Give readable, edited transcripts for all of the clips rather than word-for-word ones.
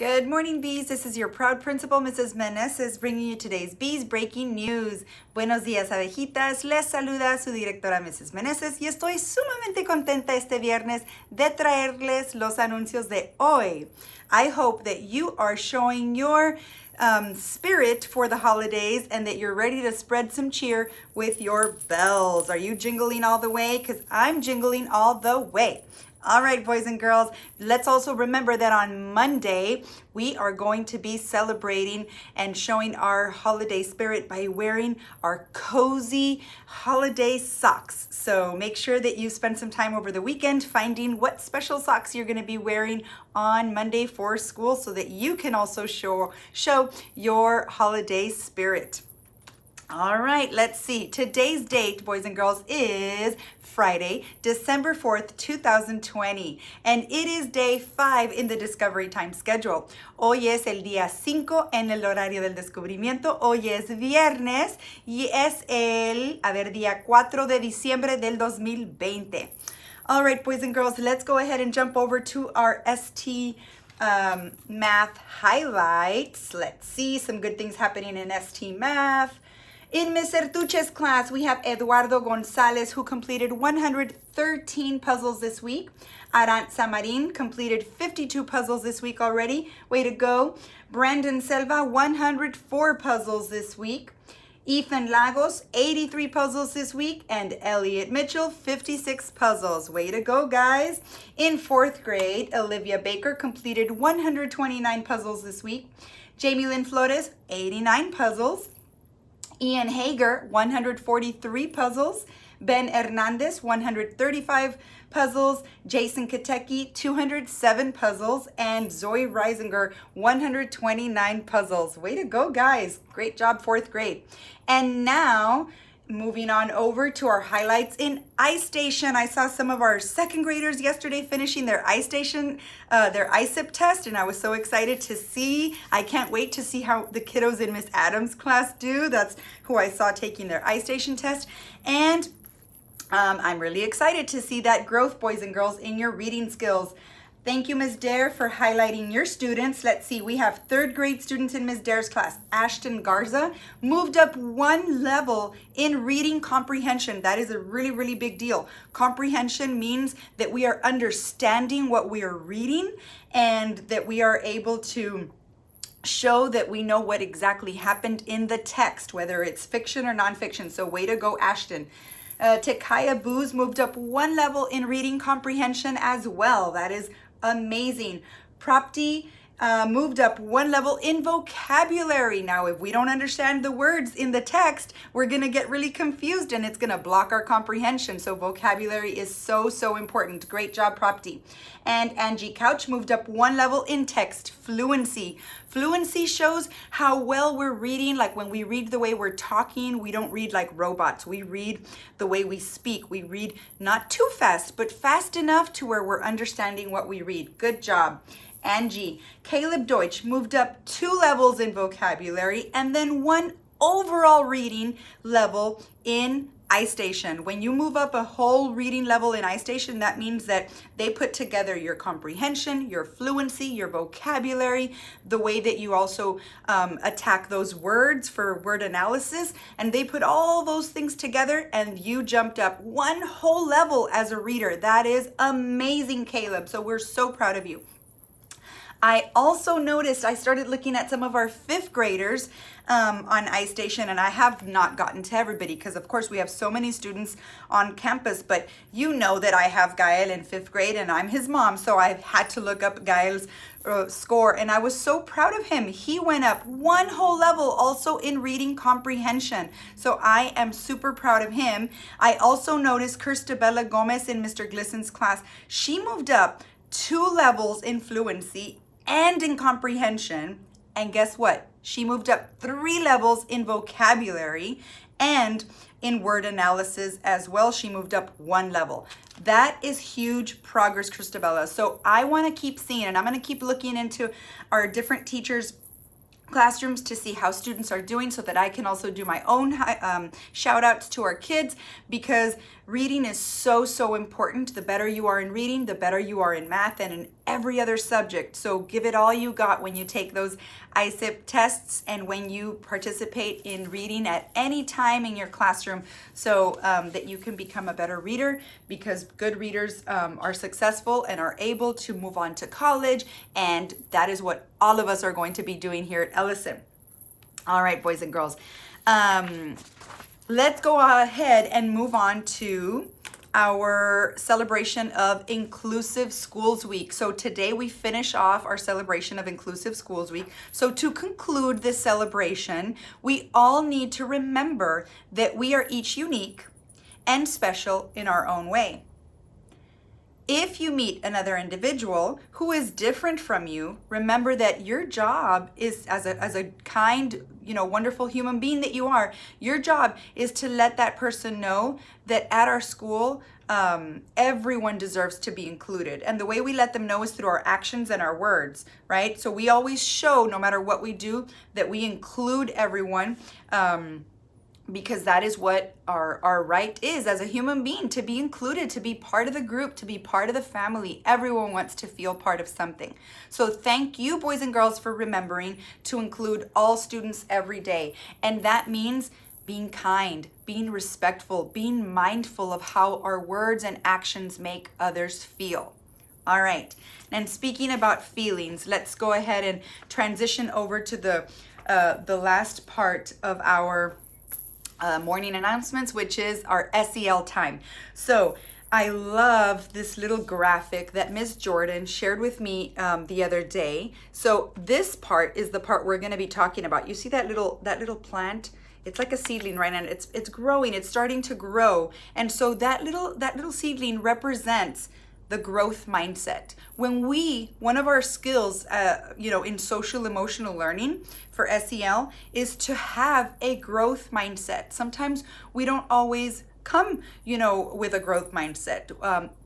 Good morning, Bees. This is your proud principal, Mrs. Meneses, bringing you today's Bees Breaking News. Buenos días, abejitas. Les saluda su directora, Mrs. Meneses, y estoy sumamente contenta este viernes de traerles los anuncios de hoy. I hope that you are showing your spirit for the holidays and that you're ready to spread some cheer with your bells. Are you jingling all the way? Because I'm jingling all the way. All right, boys and girls, let's also remember that on Monday, we are going to be celebrating and showing our holiday spirit by wearing our cozy holiday socks. So make sure that you spend some time over the weekend finding what special socks you're going to be wearing on Monday for school so that you can also show your holiday spirit. All right, let's see. Today's date, boys and girls, is Friday, December 4th, 2020. And it is day 5 in the Discovery Time schedule. Hoy es el día 5 en el horario del descubrimiento. Hoy es viernes y es el, día 4 de diciembre del 2020. All right, boys and girls, let's go ahead and jump over to our ST Math highlights. Let's see some good things happening in ST Math. In Ms. Sertuche's class, we have Eduardo Gonzalez, who completed 113 puzzles this week. Arantza Marin completed 52 puzzles this week already. Way to go. Brandon Selva, 104 puzzles this week. Ethan Lagos, 83 puzzles this week. And Elliot Mitchell, 56 puzzles. Way to go, guys. In 4th grade, Olivia Baker completed 129 puzzles this week. Jamie Lynn Flores, 89 puzzles. Ian Hager, 143 puzzles. Ben Hernandez, 135 puzzles. Jason Katecki, 207 puzzles. And Zoe Reisinger, 129 puzzles. Way to go, guys. Great job, 4th grade. And now, moving on over to our highlights in iStation. I saw some of our 2nd graders yesterday finishing their iStation, their ISIP test, and I was so excited to see. I can't wait to see how the kiddos in Miss Adams' class do. That's who I saw taking their iStation test. And I'm really excited to see that growth, boys and girls, in your reading skills. Thank you, Ms. Dare, for highlighting your students. Let's see, we have 3rd grade students in Ms. Dare's class. Ashton Garza moved up 1 level in reading comprehension. That is a really, really big deal. Comprehension means that we are understanding what we are reading and that we are able to show that we know what exactly happened in the text, whether it's fiction or nonfiction. So way to go, Ashton. Takaya Booz moved up 1 level in reading comprehension as well. That is amazing. Prapti moved up 1 level in vocabulary. Now, if we don't understand the words in the text, we're going to get really confused and it's going to block our comprehension. So vocabulary is so, so important. Great job, Prapti. And Angie Couch moved up 1 level in text fluency. Fluency shows how well we're reading. Like when we read the way we're talking, we don't read like robots. We read the way we speak. We read not too fast, but fast enough to where we're understanding what we read. Good job, Angie. Caleb Deutsch moved up 2 levels in vocabulary and then 1 overall reading level in iStation. When you move up a whole reading level in iStation, that means that they put together your comprehension, your fluency, your vocabulary, the way that you also attack those words for word analysis, and they put all those things together and you jumped up 1 whole level as a reader. That is amazing, Caleb. So we're so proud of you. I also noticed, I started looking at some of our 5th graders on iStation, and I have not gotten to everybody because of course we have so many students on campus, but you know that I have Gael in 5th grade and I'm his mom, so I've had to look up Gael's score, and I was so proud of him. He went up 1 whole level also in reading comprehension, so I am super proud of him. I also noticed Kirstabella Gomez in Mr. Glisson's class. She moved up 2 levels in fluency and in comprehension, and guess what? She moved up 3 levels in vocabulary and in word analysis as well. She moved up 1 level. That is huge progress, Christabella. So I want to keep seeing, and I'm going to keep looking into our different teachers' classrooms to see how students are doing so that I can also do my own shout outs to our kids, because reading is so, so important. The better you are in reading, the better you are in math and in every other subject. So give it all you got when you take those ISIP tests and when you participate in reading at any time in your classroom, so that you can become a better reader, because good readers are successful and are able to move on to college, and that is what all of us are going to be doing here at Ellison. All right, boys and girls. Let's go ahead and move on to our celebration of Inclusive Schools Week. So today we finish off our celebration of Inclusive Schools Week. So to conclude this celebration, we all need to remember that we are each unique and special in our own way. If you meet another individual who is different from you, remember that your job is, as a kind, wonderful human being that you are, your job is to let that person know that at our school, everyone deserves to be included. And the way we let them know is through our actions and our words, right? So we always show, no matter what we do, that we include everyone, because that is what our right is as a human being, to be included, to be part of the group, to be part of the family. Everyone wants to feel part of something. So thank you, boys and girls, for remembering to include all students every day. And that means being kind, being respectful, being mindful of how our words and actions make others feel. All right. And speaking about feelings, let's go ahead and transition over to the last part of our morning announcements, which is our SEL time. So I love this little graphic that Ms. Jordan shared with me the other day. So this part is the part we're going to be talking about. You see that little plant? It's like a seedling, right? And it's growing. It's starting to grow. And so that little seedling represents the growth mindset. When one of our skills, in social emotional learning for SEL is to have a growth mindset. Sometimes we don't always come, with a growth mindset.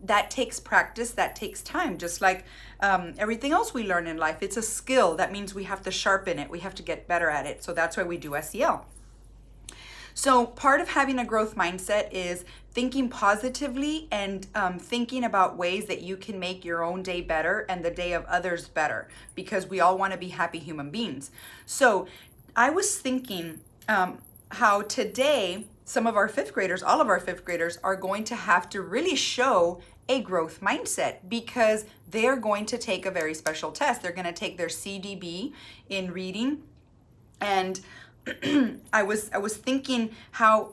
That takes practice, that takes time, just like everything else we learn in life. It's a skill. That means we have to sharpen it. We have to get better at it. So that's why we do SEL. So part of having a growth mindset is thinking positively and thinking about ways that you can make your own day better and the day of others better, because we all want to be happy human beings. So I was thinking how today some of our fifth graders, all of our fifth graders, are going to have to really show a growth mindset, because they're going to take a very special test. They're going to take their CDB in reading. And I was thinking how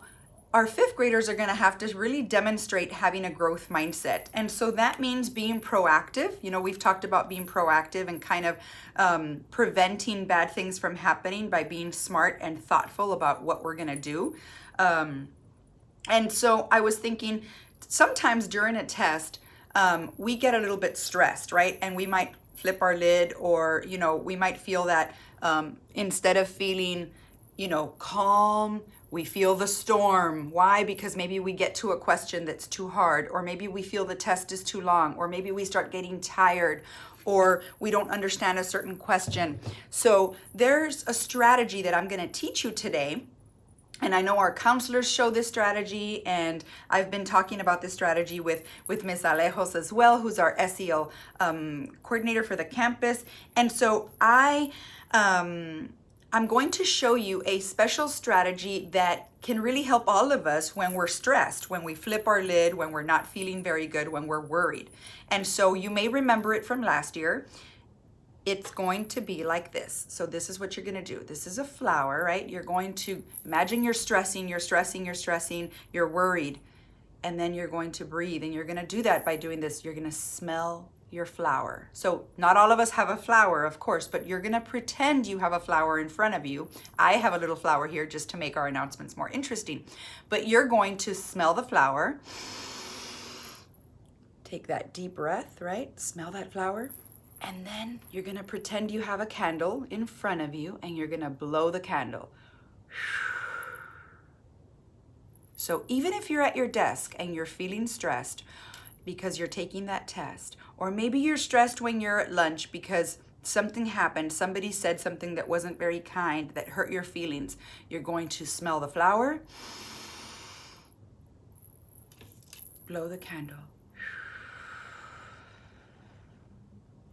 our fifth graders are going to have to really demonstrate having a growth mindset. And so that means being proactive. We've talked about being proactive and kind of preventing bad things from happening by being smart and thoughtful about what we're going to do. And so I was thinking, sometimes during a test, we get a little bit stressed, right? And we might flip our lid, or, we might feel that instead of feeling calm, we feel the storm. Why? Because maybe we get to a question that's too hard, or maybe we feel the test is too long, or maybe we start getting tired, or we don't understand a certain question. So there's a strategy that I'm going to teach you today. And I know our counselors show this strategy, and I've been talking about this strategy with Ms. Alejos as well, who's our SEL coordinator for the campus. And so I'm going to show you a special strategy that can really help all of us when we're stressed, when we flip our lid, when we're not feeling very good, when we're worried. And so you may remember it from last year. It's going to be like this. So this is what you're going to do. This is a flower, right? You're going to imagine you're stressing, you're worried. And then you're going to breathe. And you're going to do that by doing this. You're going to smell your flower. So not all of us have a flower, of course, but you're going to pretend you have a flower in front of you. I have a little flower here just to make our announcements more interesting. But you're going to smell the flower. Take that deep breath, right? Smell that flower. And then you're going to pretend you have a candle in front of you, and you're going to blow the candle. So even if you're at your desk and you're feeling stressed because you're taking that test, or maybe you're stressed when you're at lunch because something happened, somebody said something that wasn't very kind, that hurt your feelings, you're going to smell the flower, blow the candle.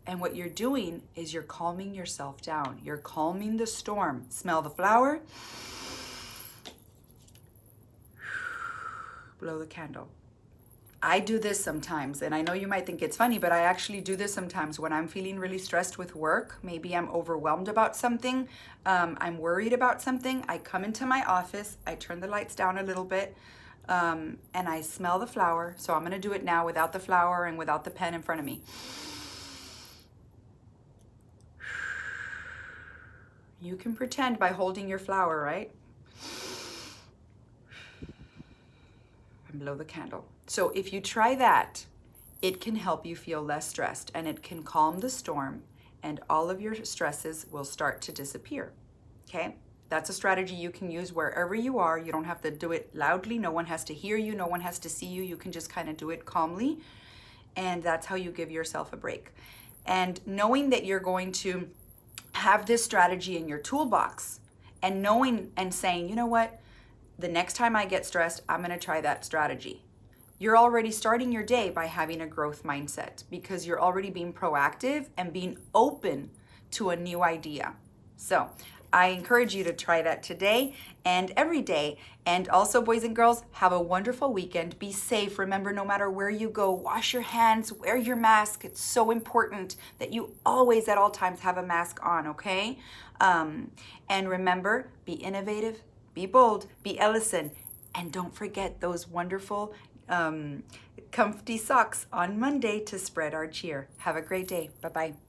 And what you're doing is you're calming yourself down. You're calming the storm. Smell the flower, blow the candle. I do this sometimes, and I know you might think it's funny, but I actually do this sometimes when I'm feeling really stressed with work. Maybe I'm overwhelmed about something. I'm worried about something. I come into my office, I turn the lights down a little bit, and I smell the flower. So I'm gonna do it now without the flower and without the pen in front of me. You can pretend by holding your flower, right? And blow the candle. So if you try that, it can help you feel less stressed, and it can calm the storm, and all of your stresses will start to disappear, okay? That's a strategy you can use wherever you are. You don't have to do it loudly. No one has to hear you. No one has to see you. You can just kind of do it calmly, and that's how you give yourself a break. And knowing that you're going to have this strategy in your toolbox, and knowing and saying, you know what, the next time I get stressed, I'm gonna try that strategy. You're already starting your day by having a growth mindset, because you're already being proactive and being open to a new idea. So I encourage you to try that today and every day. And also, boys and girls, have a wonderful weekend. Be safe. Remember, no matter where you go, wash your hands, wear your mask. It's so important that you always at all times have a mask on, okay? And remember, be innovative, be bold, be Ellison, and don't forget those wonderful comfy socks on Monday to spread our cheer. Have a great day. Bye-bye.